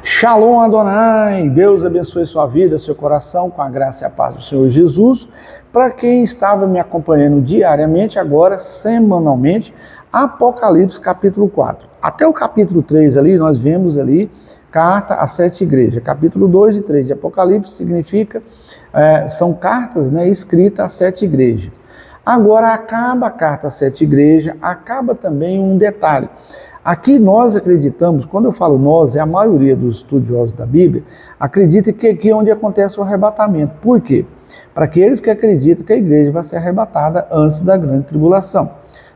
Shalom Adonai, Deus abençoe sua vida, seu coração, com a graça e a paz do Senhor Jesus. Para quem estava me acompanhando diariamente, agora semanalmente, Apocalipse capítulo 4. Até o capítulo 3 ali, nós vemos ali, carta às 7 igrejas. Capítulo 2 e 3 de Apocalipse significa, são cartas, escritas às 7 igrejas. Agora acaba a carta às 7 igrejas, acaba também um detalhe. Aqui nós acreditamos, quando eu falo nós, é a maioria dos estudiosos da Bíblia, acredita que aqui é onde acontece o arrebatamento. Por quê? Para aqueles que acreditam que a igreja vai ser arrebatada antes da grande tribulação.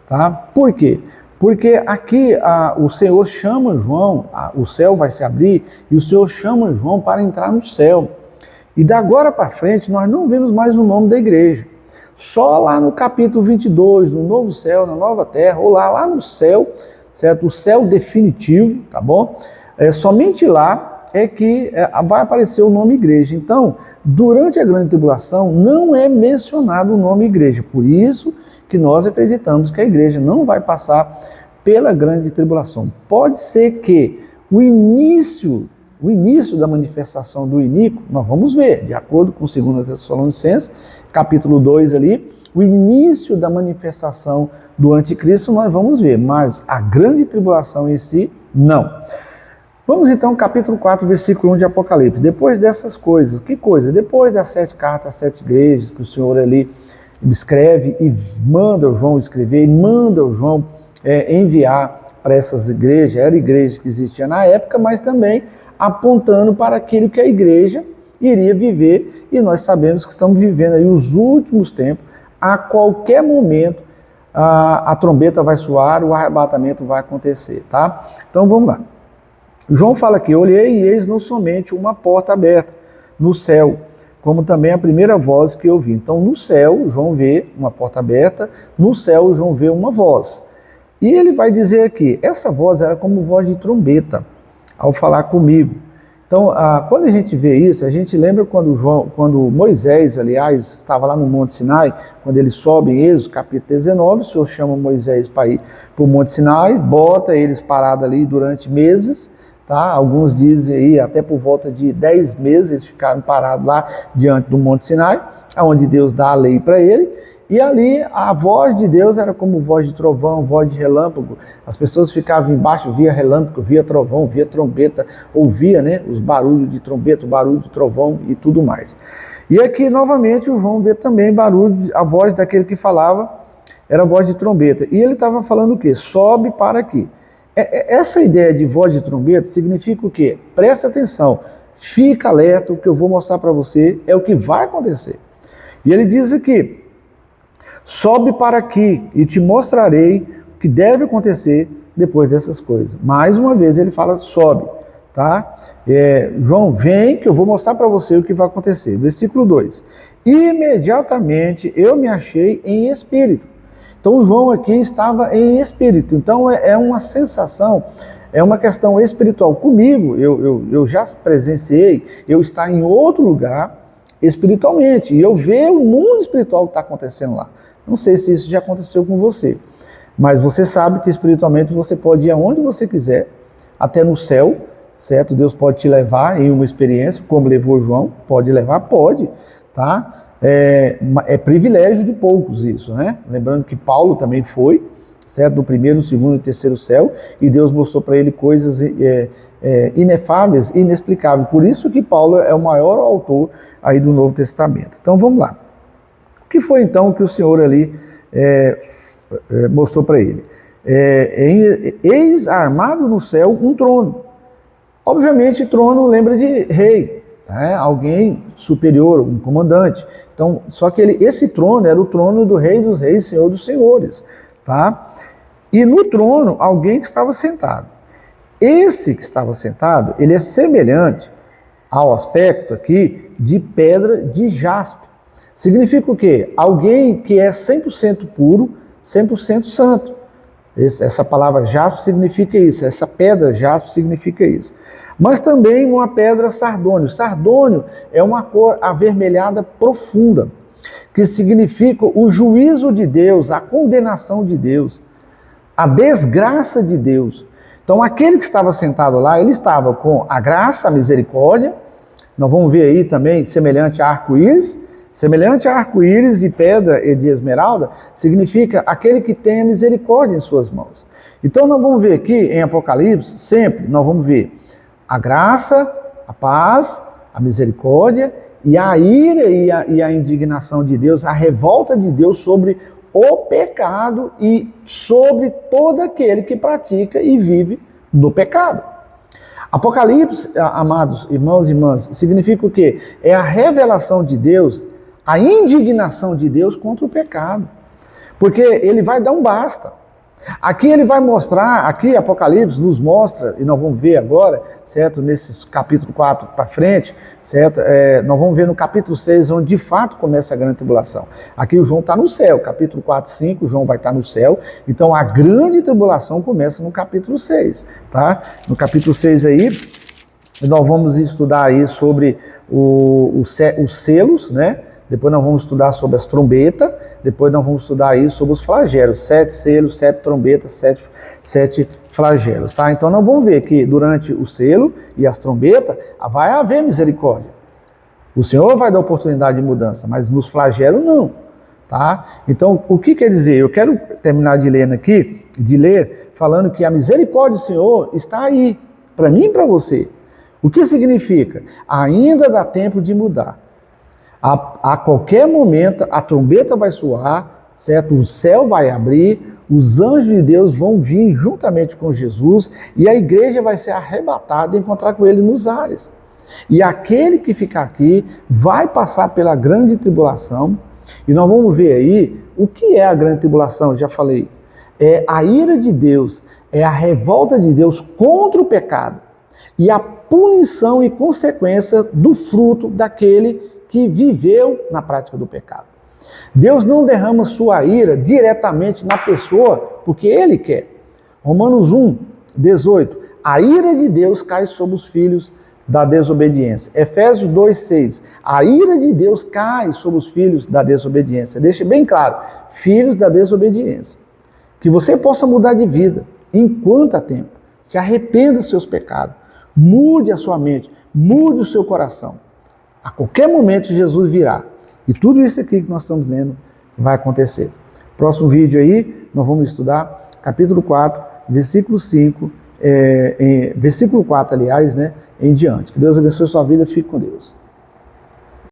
Tá? Por quê? Porque aqui o Senhor chama João, o céu vai se abrir, e o Senhor chama João para entrar no céu. E da agora para frente nós não vemos mais o nome da igreja. Só lá no capítulo 22, no novo céu, na nova terra, ou lá no céu, certo? O céu definitivo, tá bom? Somente lá é que vai aparecer o nome igreja. Então, durante a grande tribulação, não é mencionado o nome igreja. Por isso que nós acreditamos que a igreja não vai passar pela grande tribulação. Pode ser que o início da manifestação do iníquo, nós vamos ver, de acordo com 2 Tessalonicenses, capítulo 2 ali, o início da manifestação do anticristo nós vamos ver, mas a grande tribulação em si, não. Vamos então ao capítulo 4, versículo 1 de Apocalipse. Depois dessas coisas, que coisa? Depois das 7 cartas, às 7 igrejas, que o Senhor ali escreve e manda o João escrever, e manda o João enviar para essas igrejas, eram igrejas que existiam na época, mas também apontando para aquilo que a igreja iria viver, e nós sabemos que estamos vivendo aí os últimos tempos. A qualquer momento a trombeta vai soar, o arrebatamento vai acontecer, tá? Então vamos lá. João fala aqui: olhei e eis não somente uma porta aberta no céu, como também a primeira voz que eu vi. Então no céu, João vê uma porta aberta, no céu João vê uma voz. E ele vai dizer aqui, essa voz era como voz de trombeta, ao falar comigo. Então, quando a gente vê isso, a gente lembra quando Moisés, aliás, estava lá no Monte Sinai, quando ele sobe em Êxodo, capítulo 19, o Senhor chama Moisés para ir para o Monte Sinai, bota eles parados ali durante meses, tá? Alguns dizem aí, até por volta de 10 meses, eles ficaram parados lá diante do Monte Sinai, onde Deus dá a lei para ele. E ali a voz de Deus era como voz de trovão, voz de relâmpago. As pessoas ficavam embaixo, via relâmpago, via trovão, via trombeta, ouvia os barulhos de trombeta, barulho de trovão e tudo mais. E aqui novamente o João vê também barulho, a voz daquele que falava era a voz de trombeta. E ele estava falando o quê? Sobe para aqui. Essa ideia de voz de trombeta significa o quê? Presta atenção, fica alerta, o que eu vou mostrar para você é o que vai acontecer. E ele diz aqui: sobe para aqui e te mostrarei o que deve acontecer depois dessas coisas. Mais uma vez ele fala sobe, tá? João, vem que eu vou mostrar para você o que vai acontecer. Versículo 2. Imediatamente eu me achei em espírito. Então João aqui estava em espírito. Então é uma sensação, é uma questão espiritual. Comigo, eu já presenciei, eu estar em outro lugar espiritualmente. E eu vejo o mundo espiritual que está acontecendo lá. Não sei se isso já aconteceu com você, mas você sabe que espiritualmente você pode ir aonde você quiser, até no céu, certo? Deus pode te levar em uma experiência, como levou João, pode levar, pode, tá? É privilégio de poucos isso, né? Lembrando que Paulo também foi, certo? Do primeiro, segundo e terceiro céu, e Deus mostrou para ele coisas inefáveis, inexplicáveis. Por isso que Paulo é o maior autor aí do Novo Testamento. Então vamos lá. O que foi então que o Senhor ali mostrou para ele? Eis armado no céu um trono. Obviamente trono lembra de rei, né? Alguém superior, um comandante. Então, só que esse trono era o trono do Rei dos Reis, Senhor dos Senhores, tá? E no trono alguém que estava sentado. Esse que estava sentado, ele é semelhante ao aspecto aqui de pedra de jaspe. Significa o quê? Alguém que é 100% puro, 100% santo. Essa palavra jaspe significa isso, essa pedra jaspe significa isso. Mas também uma pedra sardônio. Sardônio é uma cor avermelhada profunda, que significa o juízo de Deus, a condenação de Deus, a desgraça de Deus. Então, aquele que estava sentado lá, ele estava com a graça, a misericórdia. Nós vamos ver aí também, semelhante a arco-íris. Semelhante a arco-íris e pedra e de esmeralda, significa aquele que tem a misericórdia em suas mãos. Então, nós vamos ver aqui em Apocalipse, sempre, nós vamos ver a graça, a paz, a misericórdia e a ira e a indignação de Deus, a revolta de Deus sobre o pecado e sobre todo aquele que pratica e vive no pecado. Apocalipse, amados irmãos e irmãs, significa o quê? É a revelação de Deus, a indignação de Deus contra o pecado. Porque ele vai dar um basta. Aqui ele vai mostrar, aqui Apocalipse nos mostra, e nós vamos ver agora, certo? Nesses capítulo 4 para frente, certo? Nós vamos ver no capítulo 6, onde de fato começa a grande tribulação. Aqui o João está no céu, capítulo 4 e 5, o João vai estar no céu. Então a grande tribulação começa no capítulo 6, tá? No capítulo 6 aí, nós vamos estudar aí sobre os selos, né? Depois nós vamos estudar sobre as trombetas, depois nós vamos estudar aí sobre os flagelos, 7 selos, 7 trombetas, 7 flagelos, tá? Então nós vamos ver que durante o selo e as trombetas vai haver misericórdia. O Senhor vai dar oportunidade de mudança, mas nos flagelos não, tá? Então o que quer dizer? Eu quero terminar de ler falando que a misericórdia do Senhor está aí, para mim e para você. O que significa? Ainda dá tempo de mudar. A qualquer momento a trombeta vai soar, certo? O céu vai abrir, os anjos de Deus vão vir juntamente com Jesus e a igreja vai ser arrebatada e encontrar com ele nos ares. E aquele que ficar aqui vai passar pela grande tribulação e nós vamos ver aí o que é a grande tribulação, eu já falei. É a ira de Deus, é a revolta de Deus contra o pecado e a punição e consequência do fruto daquele que viveu na prática do pecado. Deus não derrama sua ira diretamente na pessoa, porque Ele quer. Romanos 1, 18. A ira de Deus cai sobre os filhos da desobediência. Efésios 2, 6. A ira de Deus cai sobre os filhos da desobediência. Deixa bem claro, filhos da desobediência. Que você possa mudar de vida enquanto há tempo. Se arrependa dos seus pecados. Mude a sua mente, mude o seu coração. A qualquer momento Jesus virá. E tudo isso aqui que nós estamos lendo vai acontecer. Próximo vídeo aí, nós vamos estudar capítulo 4, versículo 5, versículo 4, aliás, né, em diante. Que Deus abençoe a sua vida, fique com Deus.